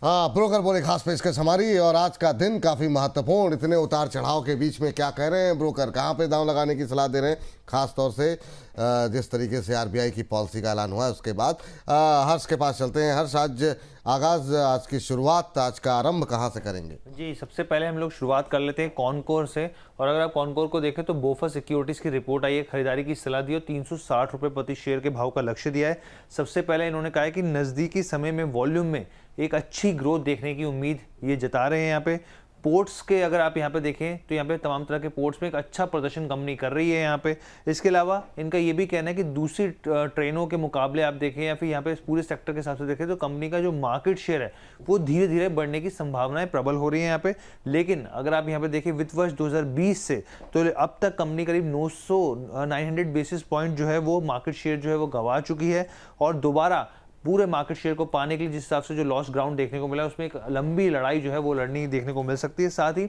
हाँ, ब्रोकर बोले खास पेशकश हमारी। और आज का दिन काफ़ी महत्वपूर्ण, इतने उतार चढ़ाव के बीच में क्या कह रहे हैं ब्रोकर, कहाँ पे दांव लगाने की सलाह दे रहे हैं, खास तौर से जिस तरीके से आरबीआई की पॉलिसी का ऐलान हुआ है उसके बाद। हर्ष के पास चलते हैं। हर्ष, आज की शुरुआत, आज का आरंभ कहाँ से करेंगे? जी, सबसे पहले हम लोग शुरुआत कर लेते हैं कॉनकोर से। और अगर आप कॉनकोर को देखें तो बोफा सिक्योरिटीज़ की रिपोर्ट आई है, खरीदारी की सलाह दी और 360 रुपये प्रति शेयर के भाव का लक्ष्य दिया है। सबसे पहले इन्होंने कहा है कि नज़दीकी समय में वॉल्यूम में एक अच्छी ग्रोथ देखने की उम्मीद ये जता रहे हैं। यहाँ पे पोर्ट्स के अगर आप यहाँ पे देखें तो यहाँ पे तमाम तरह के पोर्ट्स में एक अच्छा प्रदर्शन कंपनी कर रही है यहाँ पे। इसके अलावा इनका ये भी कहना है कि दूसरी ट्रेनों के मुकाबले आप देखें या फिर यहाँ पे पूरे सेक्टर के हिसाब से देखें तो कंपनी का जो मार्केट शेयर है वो धीरे धीरे बढ़ने की संभावनाएं प्रबल हो रही है यहाँ पे। लेकिन अगर आप यहाँ पे देखें वित्त वर्ष 2020 से तो अब तक कंपनी करीब 900 बेसिस पॉइंट जो है वो मार्केट शेयर जो है वो गंवा चुकी है। और दोबारा पूरे मार्केट शेयर को पाने के लिए जिस हिसाब से जो लॉस ग्राउंड देखने को मिला उसमें एक लंबी लड़ाई जो है वो लड़नी देखने को मिल सकती है। साथ ही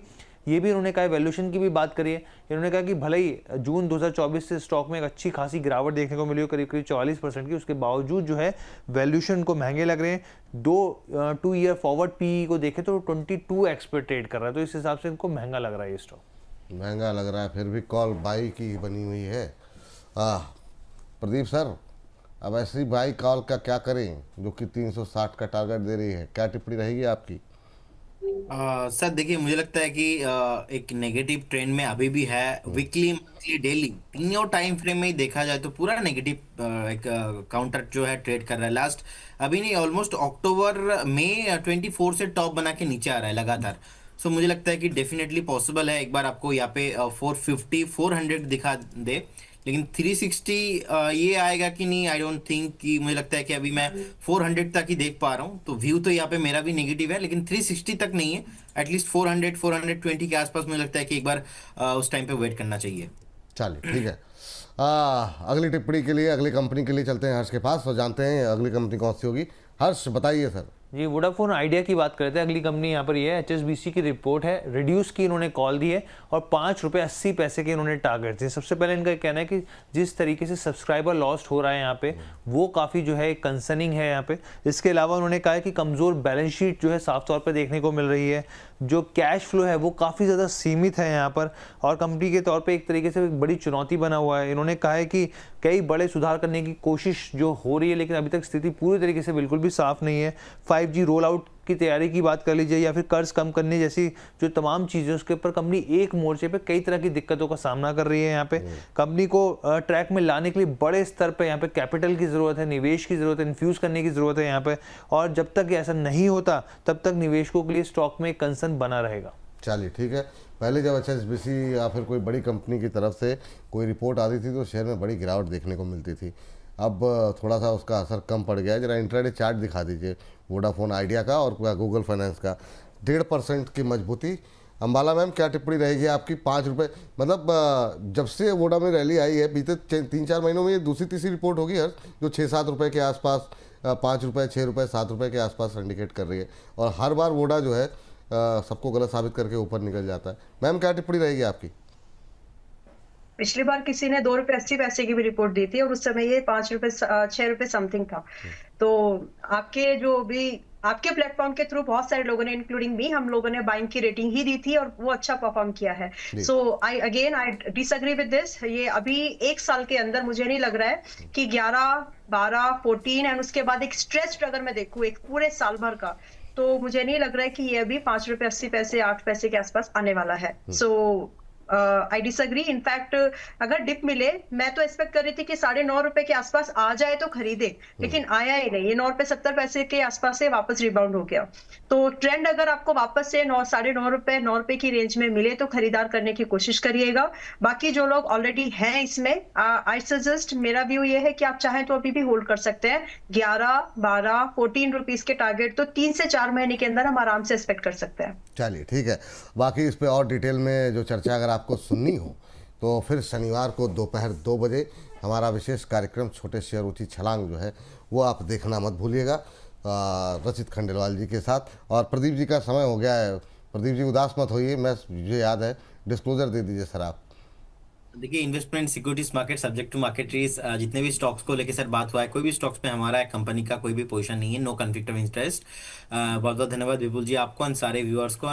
ये भी इन्होंने कहा, वैल्यूएशन की भी बात करी है। इन्होंने कहा कि भले ही जून 2024 से स्टॉक में एक अच्छी खासी गिरावट देखने को मिली हो, करीब करीब 44% की, उसके बावजूद जो है वैल्यूएशन को महंगे लग रहे हैं। 2 ईयर फॉरवर्ड पीई को देखें तो 22x पे ट्रेड कर रहा है, तो इस हिसाब से इनको महंगा लग रहा है ये स्टॉक। महंगा लग रहा है, फिर भी कॉल बाई की बनी हुई है। प्रदीप सर, अब ऐसी बाई कॉल का क्या करें जो कि 360 का टारगेट दे रही है, क्या टिप्पणी रहेगी आपकी? सर देखिए, मुझे लगता है कि एक नेगेटिव ट्रेंड में अभी भी है। वीकली, मंथली, डेली तीनों टाइम फ्रेम में ही देखा जाए तो पूरा नेगेटिव एक काउंटर जो है ट्रेड कर रहा है। लास्ट अभी नहीं, ऑलमोस्ट अक्टूबर में 24 से टॉप बना के नीचे आ रहा है लगातार। सो मुझे लगता है कि डेफिनेटली पॉसिबल है एक बार आपको यहाँ पे 450 400 दिखा दे, लेकिन 360 ये आएगा कि नहीं, आई डोंट थिंक। कि मुझे लगता है कि अभी मैं 400 तक ही देख पा रहा हूँ, तो व्यू तो यहाँ पे मेरा भी नेगेटिव है, लेकिन 360 तक नहीं है। एटलीस्ट 400 420 के आसपास मुझे लगता है कि एक बार उस टाइम पे वेट करना चाहिए। चलिए ठीक है। अगली टिप्पणी के लिए अगली कंपनी के लिए चलते हैं हर्ष के पास और जानते हैं अगली कंपनी कौन सी होगी। हर्ष बताइए सर। जी, वोडाफोन आइडिया की बात करते हैं। अगली कंपनी यहाँ पर ये है, HSBC की रिपोर्ट है, रिड्यूस की इन्होंने कॉल दी है और 5 रुपये 80 पैसे के इन्होंने टारगेट दिए। सबसे पहले इनका कहना है कि जिस तरीके से सब्सक्राइबर लॉस्ट हो रहा है यहाँ पे वो काफ़ी जो है कंसर्निंग है यहाँ पे। इसके अलावा उन्होंने कहा है कि कमज़ोर बैलेंस शीट जो है साफ तौर पर देखने को मिल रही है, जो कैश फ्लो है वो काफ़ी ज़्यादा सीमित है यहाँ पर और कंपनी के तौर पे एक तरीके से एक बड़ी चुनौती बना हुआ है। इन्होंने कहा है कि कई बड़े सुधार करने की कोशिश जो हो रही है, लेकिन अभी तक स्थिति पूरी तरीके से बिल्कुल भी साफ नहीं है। 5G रोल आउट की तैयारी की बात कर लीजिए या फिर कर्ज कम करने जैसी जो तमाम चीज़ें, उसके ऊपर कंपनी एक मोर्चे पे कई तरह की दिक्कतों का सामना कर रही है। यहाँ पे कंपनी को ट्रैक में लाने के लिए बड़े स्तर पे यहाँ पे कैपिटल की ज़रूरत है, निवेश की ज़रूरत है, इन्फ्यूज़ करने की ज़रूरत है यहाँ पे। और जब तक ऐसा नहीं होता तब तक निवेशकों के लिए स्टॉक में एक कंसर्न बना रहेगा। चलिए ठीक है। पहले जब HSBC या फिर कोई बड़ी कंपनी की तरफ से कोई रिपोर्ट आती थी तो शेयर में बड़ी गिरावट देखने को मिलती थी, अब थोड़ा सा उसका असर कम पड़ गया है। जरा इंट्राडे चार्ट दिखा दीजिए वोडाफोन आइडिया का और गूगल फाइनेंस का। 1.5% की मजबूती। अंबाला मैम, क्या टिप्पणी रहेगी आपकी? 5 रुपये, मतलब जब से वोडा में रैली आई है बीते 3-4 महीनों में ये दूसरी तीसरी रिपोर्ट होगी हर जो 6-7 रुपये के आसपास, 5 रुपये, 6 रुपये, 7 रुपये के आसपास इंडिकेट कर रही है और हर बार वोडा जो है सबको गलत साबित करके ऊपर निकल जाता है। मैम, क्या टिप्पणी रहेगी आपकी? पिछली बार किसी ने 2 रुपये 80 पैसे की भी रिपोर्ट दी थी और उस समय ये 6 रुपये समथिंग था। तो आपके प्लेटफॉर्म के थ्रू बहुत सारे लोगों ने, इंक्लूडिंग मी, हम लोगों ने बाइंग की रेटिंग ही दी थी और वो अच्छा परफॉर्म किया है। सो आई डिसएग्री विद दिस। ये अभी 1 साल के अंदर मुझे नहीं लग रहा है कि 11, 12, 14 एंड उसके बाद एक स्ट्रेस्ड, अगर मैं देखूं एक पूरे साल भर का, तो मुझे नहीं लग रहा है कि ये अभी 5 रुपये 80 पैसे 8 पैसे के आसपास आने वाला है। सो आई डिसएग्री। इनफैक्ट अगर डिप मिले, मैं तो एक्सपेक्ट कर रही थी कि 9.5 रुपए के आसपास आ जाए तो खरीदे, लेकिन आया ही नहीं। ये 9 रुपये 70 पैसे के आसपास से वापस रिबाउंड हो गया। तो ट्रेंड अगर आपको वापस से 9, 9.5 रुपए 9 रुपए की रेंज में मिले तो खरीदार करने की कोशिश करिएगा। बाकी जो लोग ऑलरेडी हैं इसमें, आई सजेस्ट, मेरा व्यू ये है कि आप चाहें तो अभी भी होल्ड कर सकते हैं। 11, 12, 14 रुपीज के टारगेट तो 3 से 4 महीने के अंदर हम आराम से एक्सपेक्ट कर सकते हैं। चलिए ठीक है। बाकी इस पे और डिटेल में जो चर्चा अगर आपको सुननी हो तो फिर शनिवार को दोपहर 2 बजे हमारा विशेष कार्यक्रम छोटे शेयर ऊंची छलांग जो है वो आप देखना मत भूलिएगा, रचित खंडेलवाल जी के साथ। और प्रदीप जी का समय हो गया है। प्रदीप जी, उदास मत होइए, मुझे याद है, डिस्क्लोजर दे दीजिए सर आप। देखिए, investment securities market subject to market risk, जितने भी स्टॉक्स को लेके सर बात हुआ है, कोई भी स्टॉक्स पे हमारा कंपनी का कोई भी पोजीशन नहीं है, नो कॉन्फ्लिक्ट ऑफ इंटरेस्ट। बहुत बहुत धन्यवाद विपुल जी आपको और सारे व्यूअर्स को।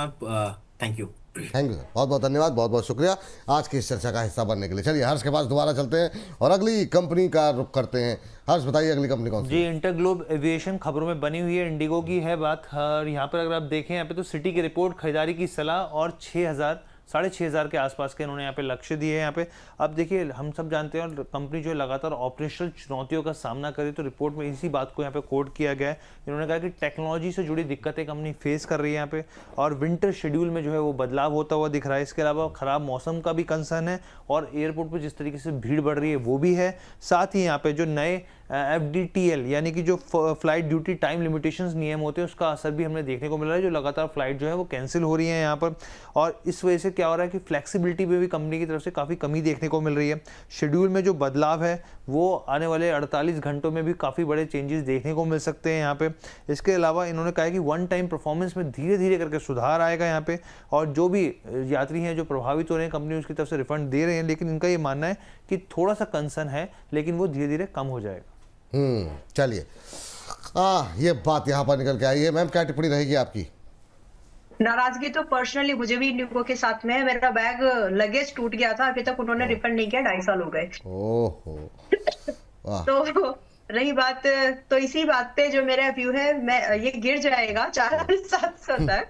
Thank you. थैंक यू, बहुत बहुत धन्यवाद, बहुत बहुत शुक्रिया आज की इस चर्चा का हिस्सा बनने के लिए। चलिए हर्ष के पास दोबारा चलते हैं और अगली कंपनी का रुख करते हैं। हर्ष बताइए अगली कंपनी कौन सी जी, है? इंटरग्लोब एविएशन खबरों में बनी हुई है, इंडिगो की है बात। और यहाँ पर अगर आप देखें, यहाँ पे तो सिटी की रिपोर्ट, खरीदारी की सलाह और 6,000 के आसपास के इन्होंने यहाँ पे लक्ष्य दिए हैं यहाँ पे। अब देखिए, हम सब जानते हैं और कंपनी जो है लगातार ऑपरेशनल चुनौतियों का सामना करे, तो रिपोर्ट में इसी बात को यहाँ पे कोट किया गया है। इन्होंने कहा कि टेक्नोलॉजी से जुड़ी दिक्कतें कंपनी फेस कर रही है यहाँ पे, और विंटर शेड्यूल में जो है वो बदलाव होता हुआ दिख रहा है। इसके अलावा खराब मौसम का भी कंसर्न है, और एयरपोर्ट पर जिस तरीके से भीड़ बढ़ रही है वो भी है। साथ ही यहाँ पे जो नए FDTL यानी कि जो फ्लाइट ड्यूटी टाइम लिमिटेशंस नियम होते हैं, उसका असर भी हमें देखने को मिल रहा है, जो लगातार फ्लाइट जो है वो कैंसिल हो रही है यहाँ पर। और इस वजह से क्या हो रहा है कि फ्लेक्सिबिलिटी में भी कंपनी की तरफ से काफ़ी कमी देखने को मिल रही है। शेड्यूल में जो बदलाव है वो आने वाले 48 घंटों में भी काफ़ी बड़े चेंजेस देखने को मिल सकते हैं यहाँ पे। इसके अलावा इन्होंने कहा है कि वन टाइम परफॉर्मेंस में धीरे धीरे करके सुधार आएगा यहाँ पे, और जो भी यात्री हैं जो प्रभावित हो रहे हैं, कंपनी उसकी तरफ से रिफंड दे रहे हैं, लेकिन इनका ये मानना है कि थोड़ा सा कंसर्न है, लेकिन वो धीरे धीरे कम हो जाएगा। चलिए, ये बात यहाँ पर निकल के आई है। मैम क्या टिप्पणी रहेगी आपकी? नाराजगी तो पर्सनली मुझे भी इंडिगो के साथ में है। मेरा बैग लगेज टूट गया था, अभी तक उन्होंने रिफंड नहीं किया, 2.5 साल हो गए। ओहो, वाह। तो रही बात, तो इसी बात पे जो मेरा व्यू है, मैं ये गिर जाएगा 4,700 तक।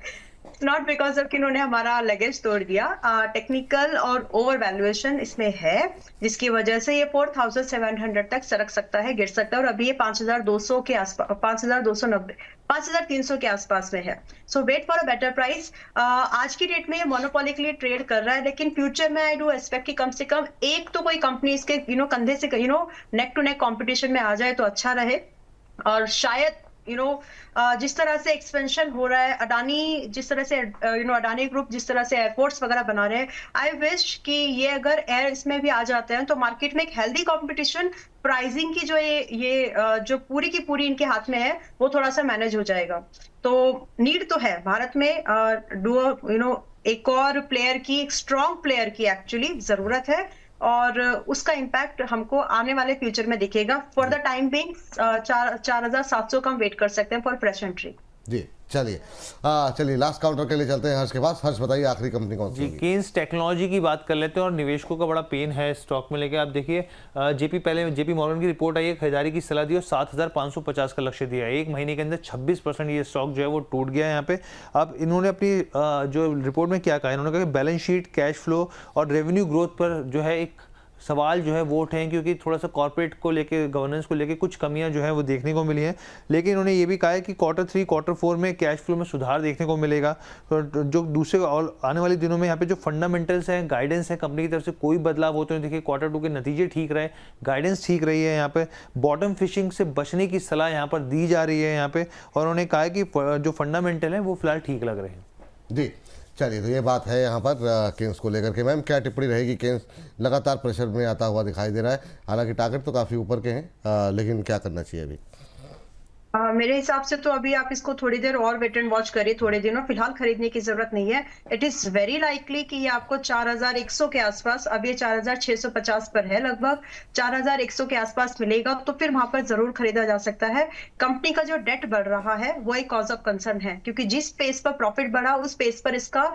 नॉट बिकॉज ऑफ कि इन्होंने हमारा लगेज तोड़ दिया, टेक्निकल और ओवर वैल्यूएशन इसमें है, जिसकी वजह से ये 4,700 तक सरक सकता है, गिर सकता है। और अभी ये 5,200 के आसपास, 5,290, 5,300 के आसपास में है। So wait for a better price. आज की डेट में ये मोनोपोली के लिए ट्रेड कर रहा है, लेकिन फ्यूचर में आई डू एक्सपेक्ट कि कम से कम एक तो कोई कंपनी इसके कंधे से नेक टू नेक कॉम्पिटिशन में आ जाए तो अच्छा रहे। और शायद जिस तरह से एक्सपेंशन हो रहा है, अडानी जिस तरह से अडानी ग्रुप जिस तरह से एयरपोर्ट्स वगैरह बना रहे हैं, आई विश कि ये अगर एयर इसमें भी आ जाते हैं तो मार्केट में एक हेल्दी कंपटीशन, प्राइसिंग की जो ये जो पूरी की पूरी इनके हाथ में है, वो थोड़ा सा मैनेज हो जाएगा। तो नीड तो है भारत में एक और प्लेयर की, एक स्ट्रॉन्ग प्लेयर की एक्चुअली जरूरत है, और उसका इम्पैक्ट हमको आने वाले फ्यूचर में दिखेगा। फॉर द टाइम बिंग 4,700 का हम वेट कर सकते हैं फॉर फ्रेश एंट्री। जी चलिए, चलिए लास्ट काउंटर के लिए चलते हैं हर्ष के पास। हर्ष बताइए आखिरी कंपनी कौन सी जी, होगी? केन्स टेक्नोलॉजी की बात कर लेते हैं, और निवेशकों का बड़ा पेन है स्टॉक में लेके। आप देखिए, जेपी मॉर्गन की रिपोर्ट आई है, खरीदारी की सलाह दी और 7,550 का लक्ष्य दिया है। एक महीने के अंदर 26% ये स्टॉक जो है वो टूट गया है यहाँ पे। अब इन्होंने अपनी जो रिपोर्ट में क्या कहा, इन्होंने कहा कि बैलेंस शीट, कैश फ्लो और रेवेन्यू ग्रोथ पर जो है एक सवाल जो है वो उठे, क्योंकि थोड़ा सा कॉर्पोरेट को लेके, गवर्नेंस को लेके कुछ कमियां जो है वो देखने को मिली हैं। लेकिन उन्होंने ये भी कहा है कि Q3, Q4 में कैश फ्लो में सुधार देखने को मिलेगा। जो दूसरे आने वाले दिनों में यहाँ पे जो फंडामेंटल्स हैं, गाइडेंस है कंपनी की तरफ से, कोई बदलाव होते हैं। देखिए Q2 के नतीजे ठीक रहे, गाइडेंस ठीक रही है, यहाँ पे बॉटम फिशिंग से बचने की सलाह यहाँ पर दी जा रही है यहाँ पे। और उन्होंने कहा है कि जो फंडामेंटल है वो फिलहाल ठीक लग रहे हैं। जी चलिए, तो ये बात है यहाँ पर केन्स को लेकर के। मैम क्या टिप्पणी रहेगी? केन्स लगातार प्रेशर में आता हुआ दिखाई दे रहा है, हालांकि टारगेट तो काफ़ी ऊपर के हैं, लेकिन क्या करना चाहिए अभी? मेरे हिसाब से तो अभी आप इसको थोड़ी देर और वेट एंड वॉच करिए, थोड़े दिनों, फिलहाल खरीदने की जरूरत नहीं है। इट इज वेरी लाइकली कि ये आपको 4,100 के आसपास, अब ये 4,650 पर है, लगभग 4,100 के आसपास मिलेगा, तो फिर वहां पर जरूर खरीदा जा सकता है। कंपनी का जो डेट बढ़ रहा है वो एक कॉज ऑफ कंसर्न है, क्योंकि जिस पेस पर प्रॉफिट बढ़ा उस पेस पर इसका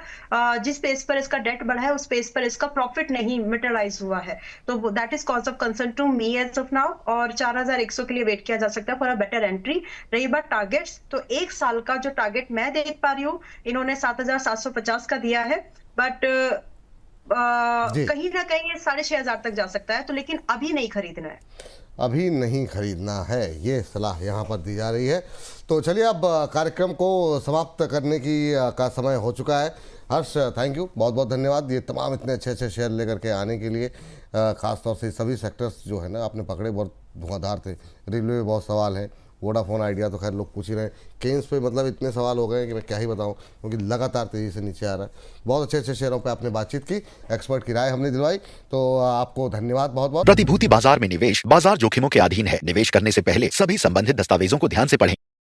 जिस पेस पर इसका डेट बढ़ा है उस पेस पर इसका प्रॉफिट नहीं मटेरियलाइज हुआ है। तो that is cause of concern to me as of now, और 4,100 के लिए वेट किया जा सकता है फॉर अ बेटर एंट्री। रही बात टारगेट्स, तो एक साल का जो टारगेट मैं देख पा रही हूँ, इन्होंने 7,750 का दिया है, बट कहीं ना कहीं 6,500 तक जा सकता है, तो लेकिन अभी नहीं खरीदना है, अभी नहीं खरीदना है, ये सलाह यहाँ पर दी जा रही है। तो चलिए अब कार्यक्रम को समाप्त करने की का समय हो चुका है। हर्ष थैंक यू, बहुत बहुत धन्यवाद ये तमाम इतने अच्छे अच्छे शेयर लेकर के आने के लिए। ख़ासतौर से सभी सेक्टर्स जो है ना आपने पकड़े, बहुत धुआंधार थे। रेलवे में बहुत सवाल हैं, वोडाफोन आइडिया तो खैर लोग पूछ ही रहे हैं। केन्स पे मतलब इतने सवाल हो गए हैं कि मैं क्या ही बताऊं, क्योंकि लगातार तेज़ी से नीचे आ रहा है। बहुत अच्छे अच्छे शेयरों पे आपने बातचीत की, एक्सपर्ट की राय हमने दिलवाई, तो आपको धन्यवाद बहुत बहुत। प्रतिभूति बाजार में निवेश बाजार जोखिमों के अधीन है। निवेश करने से पहले सभी संबंधित दस्तावेजों को ध्यान से पढ़ें।